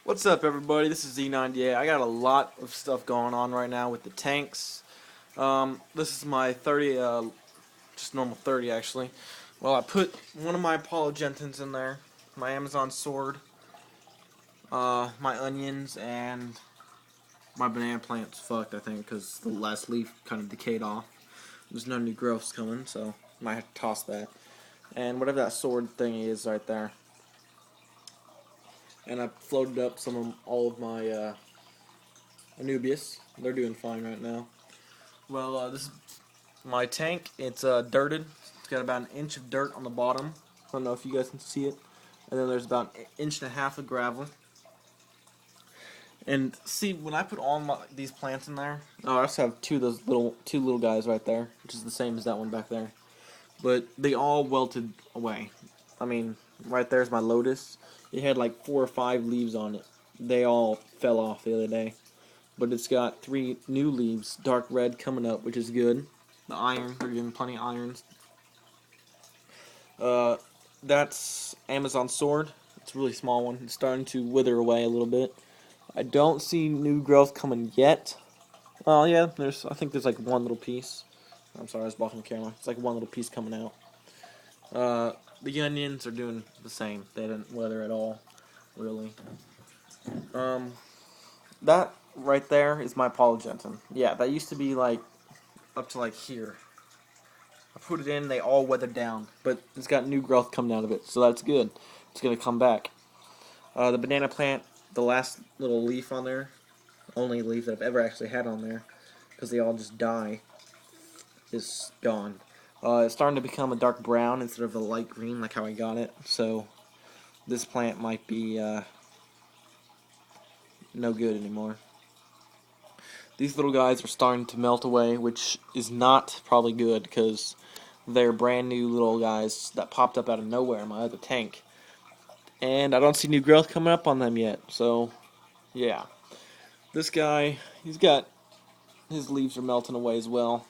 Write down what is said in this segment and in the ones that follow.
What's up, everybody? This is Z98. I got a lot of stuff going on right now with the tanks. This is my 30, just normal 30 actually. Well, I put one of my Apollo Gentins in there, my Amazon sword, my onions, and my banana plant's fucked, I think, because the last leaf kind of decayed off. There's no new growths coming, so I might have to toss that. And whatever that sword thing is right there. And I floated up all of my Anubius. They're doing fine right now. Well, this is my tank. It's dirted. It's got about an inch of dirt on the bottom. I don't know if you guys can see it. And then there's about an inch and a half of gravel. And see, when I put all these plants in there, oh, I also have two little guys right there, which is the same as that one back there. But they all wilted away. I mean, right there's my lotus. It had like 4 or 5 leaves on it. They all fell off the other day. But it's got 3 new leaves, dark red, coming up, which is good. The iron, they're getting plenty of irons. That's Amazon sword. It's a really small one. It's starting to wither away a little bit. I don't see new growth coming yet. Oh yeah, I think there's like one little piece. I'm sorry, I was blocking the camera. It's like one little piece coming out. The onions are doing the same. They didn't wither at all, really. That right there is my polygentin. Yeah, that used to be like up to like here. I put it in, they all weathered down, but it's got new growth coming out of it, so that's good. It's gonna come back. The banana plant, the last little leaf on there, only leaf that I've ever actually had on there, because they all just die, is gone. It's starting to become a dark brown instead of a light green like how I got it, so this plant might be no good anymore. These little guys are starting to melt away, which is not probably good because they're brand new little guys that popped up out of nowhere in my other tank. And I don't see new growth coming up on them yet, so yeah. This guy, his leaves are melting away as well.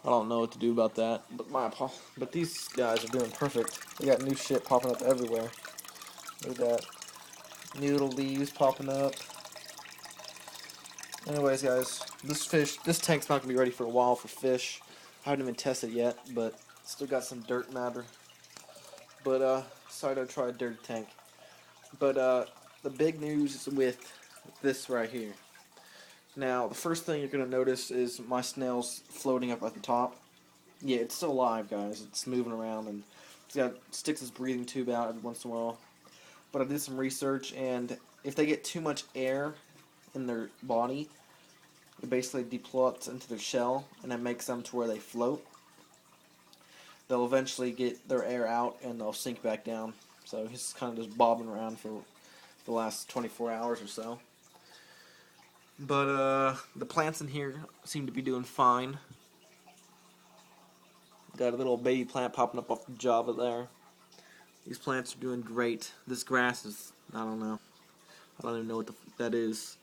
I don't know what to do about that, but these guys are doing perfect. They got new shit popping up everywhere. Look at that. New little leaves popping up. Anyways, guys, this tank's not gonna be ready for a while for fish. I haven't even tested it yet, but still got some dirt matter. But decided to try a dirty tank. But the big news is with this right here. Now, the first thing you're gonna notice is my snail's floating up at the top. Yeah, it's still alive, guys. It's moving around and sticks its breathing tube out every once in a while. But I did some research, and if they get too much air in their body, it basically deplots into their shell, and it makes them to where they float. They'll eventually get their air out, and they'll sink back down. So he's kind of just bobbing around for the last 24 hours or so. But the plants in here seem to be doing fine. Got a little baby plant popping up off the Java there. These plants are doing great. This grass is, I don't know. I don't even know what that is.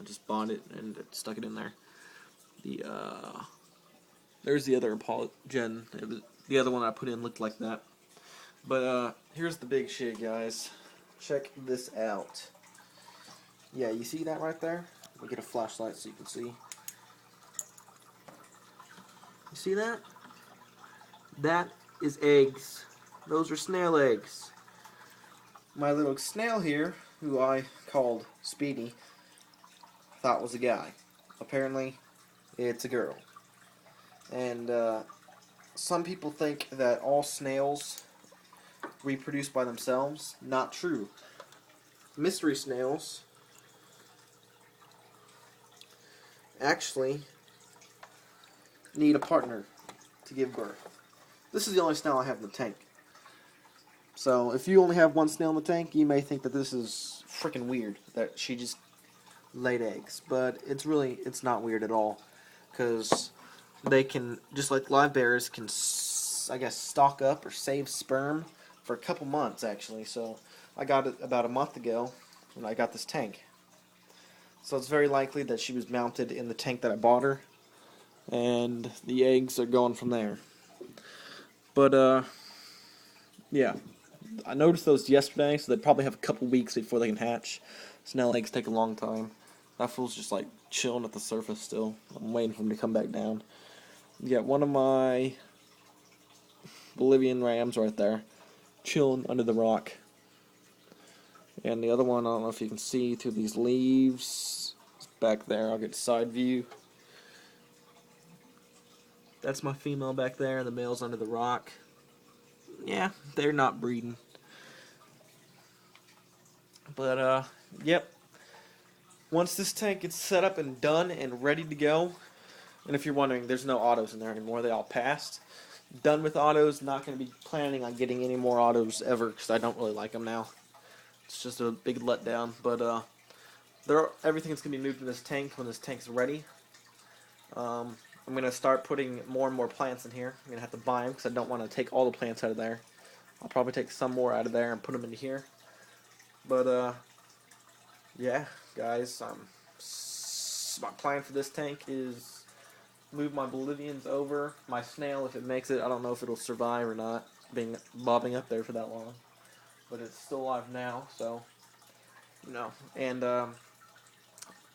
I just bought it and stuck it in there. There's the other Apollo Gen. The other one I put in looked like that. But here's the big shit, guys. Check this out. Yeah, you see that right there? We'll get a flashlight so you can see. You see that? That is eggs. Those are snail eggs. My little snail here, who I called Speedy, thought was a guy. Apparently, it's a girl. And some people think that all snails reproduce by themselves. Not true. Mystery snails actually need a partner to give birth. This is the only snail I have in the tank. So if you only have one snail in the tank, you may think that this is freaking weird, that she just laid eggs. But it's not weird at all, because they can, just like live bears, can, I guess, stock up or save sperm for a couple months, actually. So I got it about a month ago when I got this tank. So it's very likely that she was mounted in the tank that I bought her, and the eggs are going from there. But, yeah. I noticed those yesterday, so they probably have a couple weeks before they can hatch. Snail eggs take a long time. That fool's just like chilling at the surface still. I'm waiting for him to come back down. You got one of my Bolivian rams right there, chilling under the rock. And the other one, I don't know if you can see through these leaves. It's back there. I'll get side view. That's my female back there, and the male's under the rock. Yeah, they're not breeding. But, yep. Once this tank gets set up and done and ready to go, and if you're wondering, there's no autos in there anymore. They all passed. Done with autos. Not going to be planning on getting any more autos ever because I don't really like them now. It's just a big letdown. But everything's going to be moved in this tank when this tank's ready. I'm going to start putting more and more plants in here. I'm going to have to buy them because I don't want to take all the plants out of there. I'll probably take some more out of there and put them into here. But, yeah, guys, my plan for this tank is move my Bolivians over. My snail, if it makes it, I don't know if it'll survive or not, bobbing up there for that long. But it's still alive now, so, and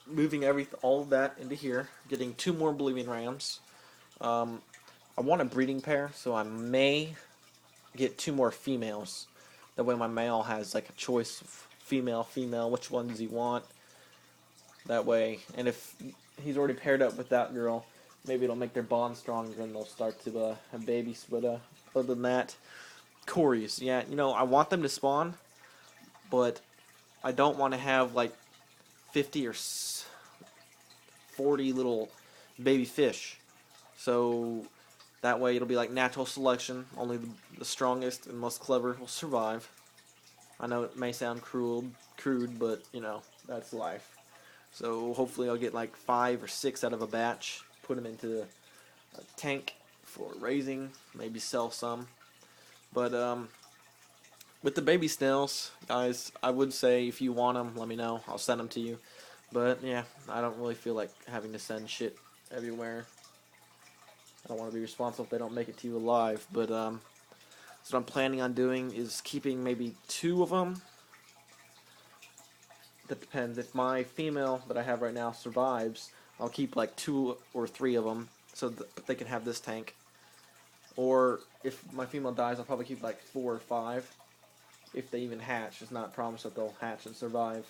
moving all of that into here, getting 2 more Bolivian rams. I want a breeding pair, so I may get 2 more females. That way my male has like a choice of female, which one does he want? That way, and if he's already paired up with that girl, maybe it'll make their bond stronger and they'll start to have babies. But other than that, Corys, yeah, I want them to spawn, but I don't want to have like 50 or 40 little baby fish. So that way it'll be like natural selection. Only the strongest and most clever will survive. I know it may sound crude, but that's life. So hopefully I'll get like 5 or 6 out of a batch, put them into a tank for raising, maybe sell some. But with the baby snails, guys, I would say if you want them, let me know. I'll send them to you. But yeah, I don't really feel like having to send shit everywhere. I don't want to be responsible if they don't make it to you alive. But so what I'm planning on doing is keeping maybe 2 of them. That depends. If my female that I have right now survives, I'll keep like 2 or 3 of them so that they can have this tank. Or if my female dies, I'll probably keep like 4 or 5. If they even hatch. It's not promised that they'll hatch and survive.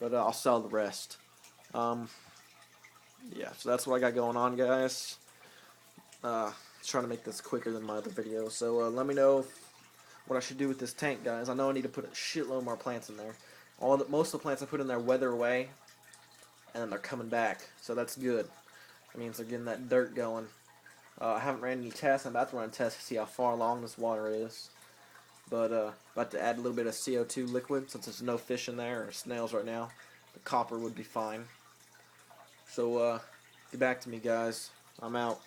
But I'll sell the rest. Yeah, so that's what I got going on, guys. Trying to make this quicker than my other video. So let me know what I should do with this tank, guys. I know I need to put a shitload more plants in there. Most of the plants I put in there weather away, and then they're coming back. So that's good. That means they're getting that dirt going. I haven't ran any tests. I'm about to run a test to see how far along this water is. But about to add a little bit of CO2 liquid since there's no fish in there or snails right now. The copper would be fine. So get back to me, guys. I'm out.